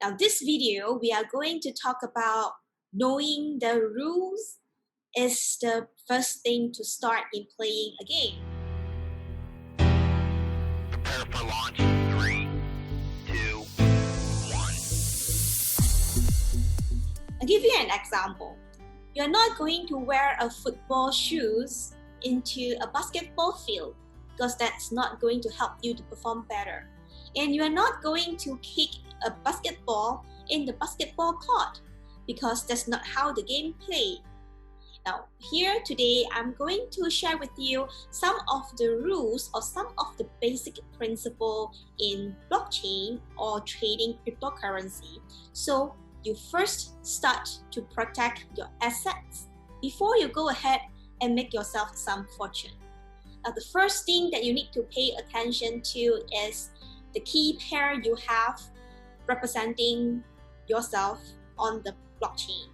Now this video, we are going to talk about knowing the rules is the first thing to start in playing a game. Prepare for launch. 3, 2, 1. I'll give you an example. You're not going to wear a football shoes into a basketball field because that's not going to help you to perform better. And you're not going to kick a basketball in the basketball court because that's not how the game played. Now, here today, I'm going to share with you some of the rules or some of the basic principles in blockchain or trading cryptocurrency. So you first start to protect your assets before you go ahead and make yourself some fortune. Now, the first thing that you need to pay attention to is the key pair you have representing yourself on the blockchain.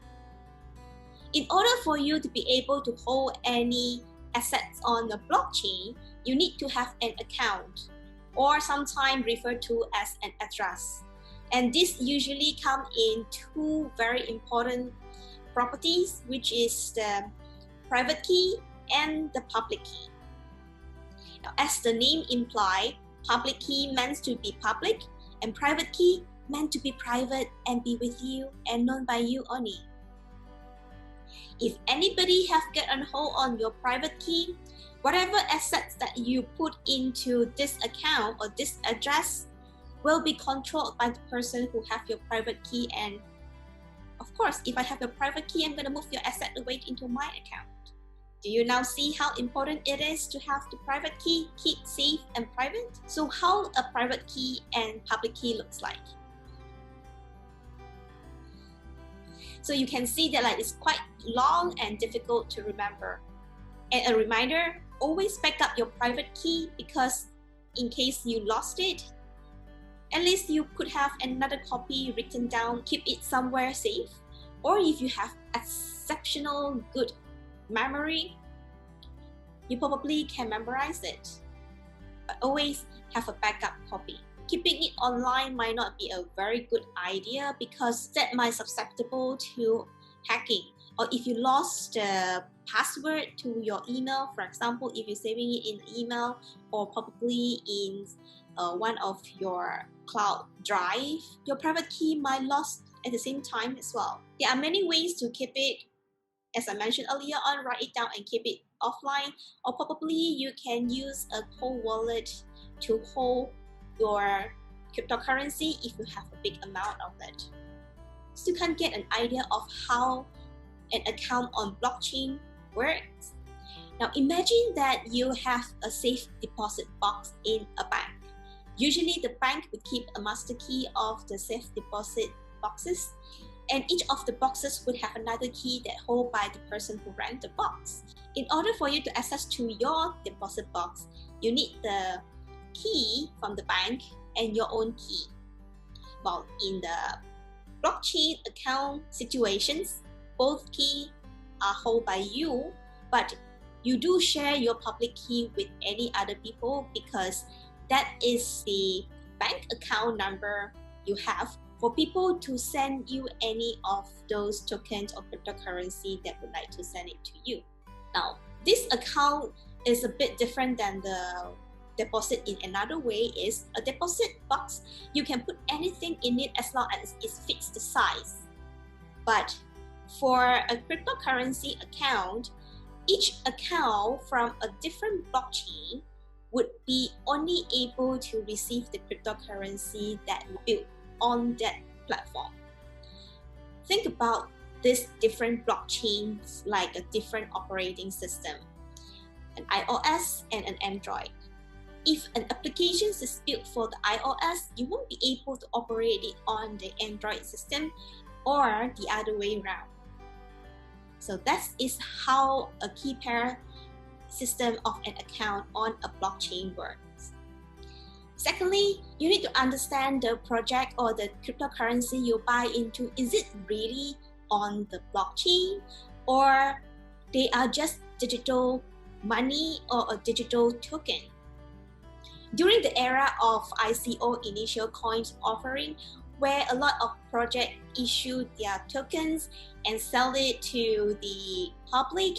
In order for you to be able to hold any assets on the blockchain, you need to have an account, or sometimes referred to as an address. And this usually come in two very important properties, which is the private key and the public key. Now, as the name implies, public key meant to be public, and private key meant to be private and be with you and known by you only. If anybody have gotten hold on your private key, whatever assets that you put into this account or this address will be controlled by the person who have your private key. And of course, if I have your private key, I'm going to move your asset away into my account. Do you now see how important it is to have the private key keep safe and private? So how a private key and public key looks like? So you can see that it's quite long and difficult to remember. And a reminder, always back up your private key, because in case you lost it, at least you could have another copy written down, keep it somewhere safe. Or if you have exceptional good memory, you probably can memorize it. But always have a backup copy. Keeping it online might not be a very good idea because that might be susceptible to hacking. Or if you lost the password to your email, for example, if you're saving it in email or probably in one of your cloud drive, your private key might lost at the same time as well. There are many ways to keep it. As I mentioned earlier on, write it down and keep it offline, or probably you can use a cold wallet to hold your cryptocurrency if you have a big amount of it. So you can get an idea of how an account on blockchain works. Now imagine that you have a safe deposit box in a bank. Usually the bank would keep a master key of the safe deposit boxes, and each of the boxes would have another key that held by the person who ran the box. In order for you to access to your deposit box, you need the key from the bank and your own key. Well, in the blockchain account situations, both keys are held by you, but you do share your public key with any other people because that is the bank account number you have for people to send you any of those tokens or cryptocurrency that would like to send it to you. Now, this account is a bit different than the deposit in another way. Is a deposit box, you can put anything in it as long as it fits the size. But for a cryptocurrency account, each account from a different blockchain would be only able to receive the cryptocurrency that is built on that platform. Think about these different blockchains like a different operating system, an iOS and an Android. If an application is built for the iOS, you won't be able to operate it on the Android system or the other way around. So that is how a key pair system of an account on a blockchain works. Secondly, you need to understand the project or the cryptocurrency you buy into. Is it really on the blockchain, or they are just digital money or a digital token? During the era of ICO, initial coins offering, where a lot of projects issue their tokens and sell it to the public,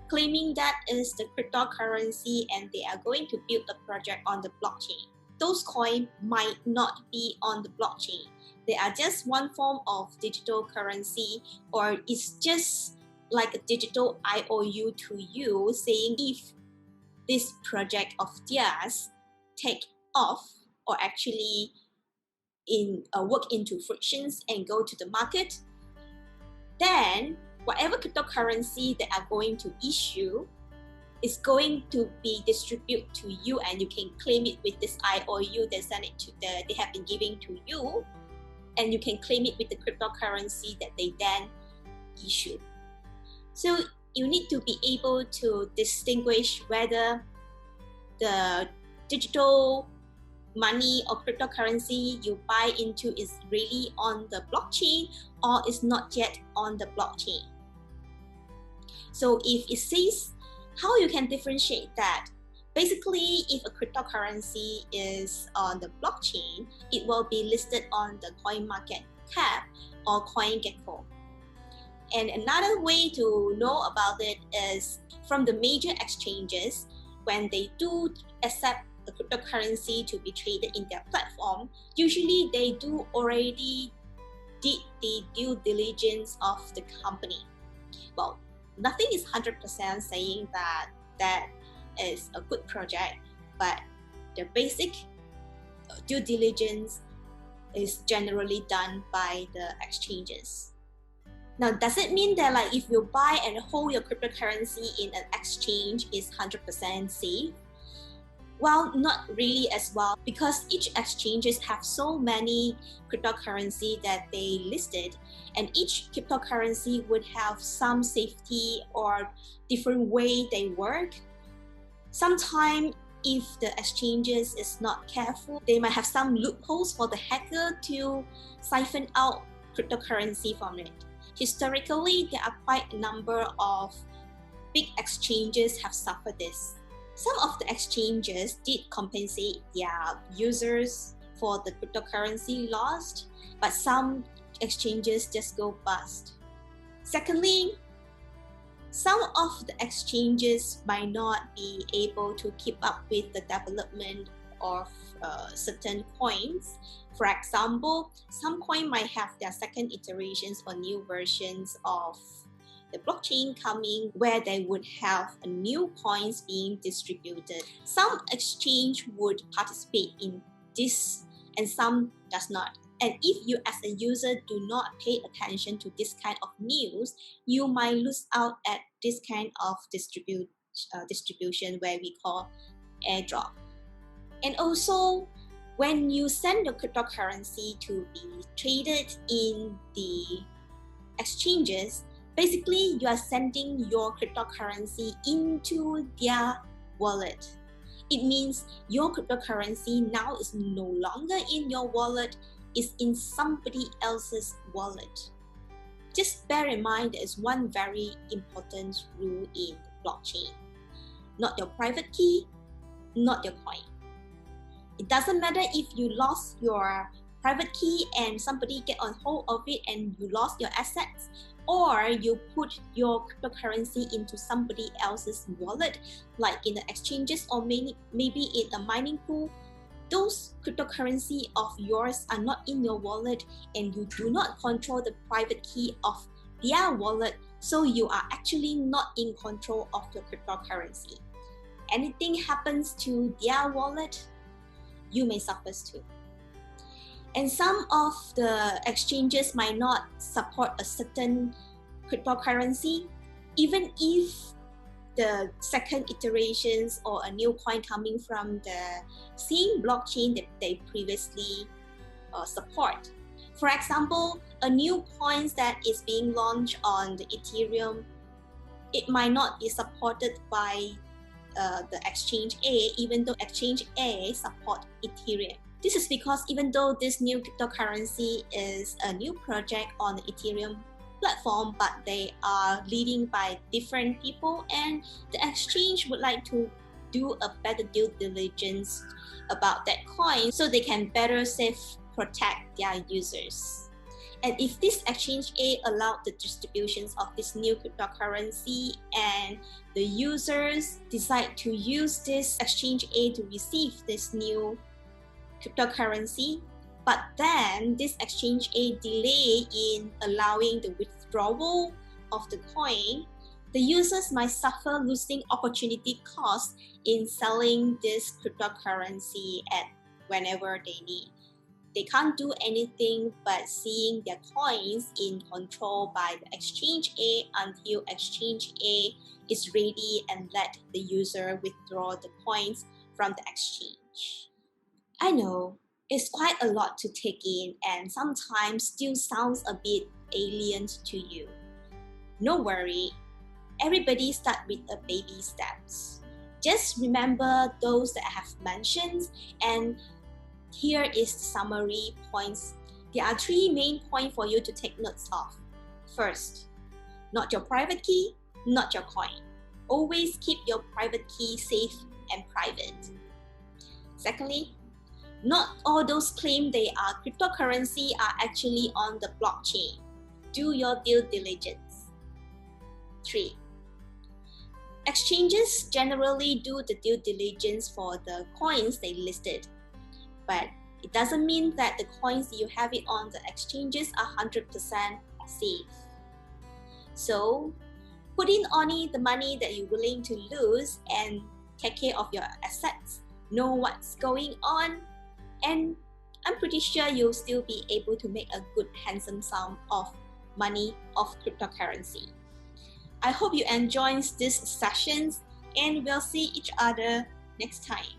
claiming that is the cryptocurrency and they are going to build a project on the blockchain. Those coins might not be on the blockchain. They are just one form of digital currency, or it's just like a digital IOU to you, saying if this project of theirs take off or actually work into frictions and go to the market, then whatever cryptocurrency they are going to issue is going to be distributed to you, and you can claim it with this IOU they have been giving to you, and you can claim it with the cryptocurrency that they then issue. So you need to be able to distinguish whether the digital money or cryptocurrency you buy into is really on the blockchain or is not yet on the blockchain. So if it says how you can differentiate that, basically if a cryptocurrency is on the blockchain, it will be listed on the CoinMarketCap or CoinGecko. And another way to know about it is from the major exchanges. When they do accept the cryptocurrency to be traded in their platform, usually they do already did the due diligence of the company. Well, nothing is 100% saying that that is a good project, but the basic due diligence is generally done by the exchanges. Now, does it mean that like if you buy and hold your cryptocurrency in an exchange is 100% safe? Well, not really as well, because each exchanges have so many cryptocurrency that they listed, and each cryptocurrency would have some safety or different way they work. Sometimes if the exchanges is not careful, they might have some loopholes for the hacker to siphon out cryptocurrency from it. Historically, there are quite a number of big exchanges have suffered this. Some of the exchanges did compensate their users for the cryptocurrency lost, but some exchanges just go bust. Secondly, some of the exchanges might not be able to keep up with the development of certain coins. For example, some coin might have their second iterations or new versions of the blockchain coming, where they would have a new coins being distributed. Some exchange would participate in this and some does not. And if you as a user do not pay attention to this kind of news, you might lose out at this kind of distribution where we call airdrop. And also, when you send your cryptocurrency to be traded in the exchanges, basically you are sending your cryptocurrency into their wallet. It means your cryptocurrency now is no longer in your wallet, it's in somebody else's wallet. Just bear in mind there is one very important rule in the blockchain. Not your private key, not your coin. It doesn't matter if you lost your private key and somebody get on hold of it and you lost your assets, or you put your cryptocurrency into somebody else's wallet, like in the exchanges or maybe in a mining pool. Those cryptocurrency of yours are not in your wallet and you do not control the private key of their wallet, so you are actually not in control of your cryptocurrency. Anything happens to their wallet, you may suffer too. And some of the exchanges might not support a certain cryptocurrency, even if the second iterations or a new coin coming from the same blockchain that they previously support. For example, a new coin that is being launched on the Ethereum, it might not be supported by the exchange A, even though exchange A support Ethereum. This is because even though this new cryptocurrency is a new project on the Ethereum platform, but they are leading by different people, and the exchange would like to do a better due diligence about that coin so they can better protect their users. And if this exchange A allowed the distributions of this new cryptocurrency and the users decide to use this exchange A to receive this new cryptocurrency, but then this exchange A delay in allowing the withdrawal of the coin, the users might suffer losing opportunity cost in selling this cryptocurrency at whenever they need. They can't do anything but seeing their coins in control by the exchange A until exchange A is ready and let the user withdraw the coins from the exchange. I know it's quite a lot to take in and sometimes still sounds a bit alien to you. No worry, everybody starts with a baby steps. Just remember those that I have mentioned, and here is the summary points. There are 3 main points for you to take notes of. First, not your private key, not your coin. Always keep your private key safe and private. Secondly, not all those claim they are cryptocurrency are actually on the blockchain. Do your due diligence. 3. Exchanges generally do the due diligence for the coins they listed, but it doesn't mean that the coins you have it on the exchanges are 100% safe. So, put in only the money that you're willing to lose and take care of your assets, know what's going on, and I'm pretty sure you'll still be able to make a good handsome sum of money of cryptocurrency. I hope you enjoy these sessions and we'll see each other next time.